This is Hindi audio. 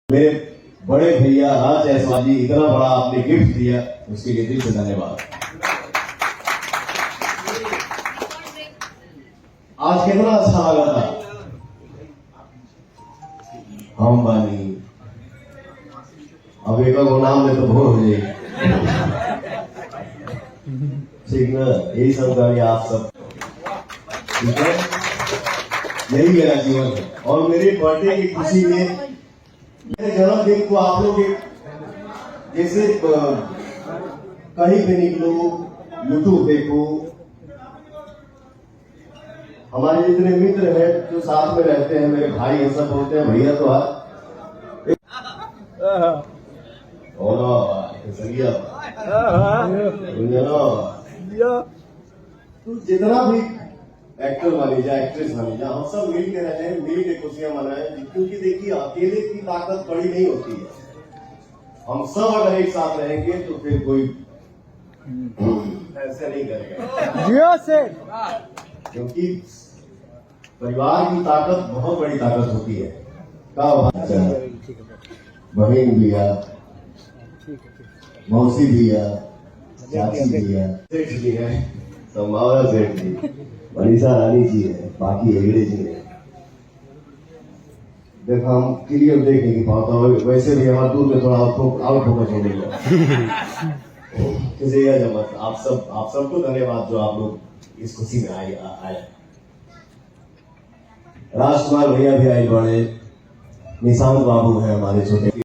मेरे बड़े भैया राज जायसवाल जी इतना बड़ा आपने गिफ्ट दिया, उसके लिए दिल से धन्यवाद। आज कितना अच्छा लगा था। हम बानी अब एक नाम ले तो भोर हो जाएगी। ठीक ना, यही सब गाड़ी आप सब, ठीक है, यही मेरा जीवन है। और मेरे बर्थडे की खुशी में मेरे जन्मदिन को आप लोग जैसे कहीं पे निकलो, यूट्यूब देखो, हमारे जितने मित्र हैं जो साथ में रहते हैं, मेरे भाई ये सब बोलते हैं भैया तो जितना भी एक्टर बने जाए, एक्ट्रेस बने जाए, हम सब मिल के रहते हैं, मिल के खुशियां मनाएं। क्योंकि देखिए अकेले की ताकत बड़ी नहीं होती है। हम सब अगर एक साथ रहेंगे तो फिर कोई ऐसे नहीं करेगा, क्योंकि परिवार की ताकत बहुत बड़ी ताकत होती है। बहन भी है, मौसी भी है, चाची भी है, सेठ भी है, संभावना सेठ जी, मनीषा रानी जी है, बाकी हेगड़े जी है। देखो हम क्लियर देख नहीं पाता, वैसे भी हमारे दूर में थोड़ा आउट फोकस हो गया। आप सबको धन्यवाद जो आप लोग इस खुशी में आए। राजकुमार भैया भी आए, बड़े निशांत बाबू है हमारे छोटे।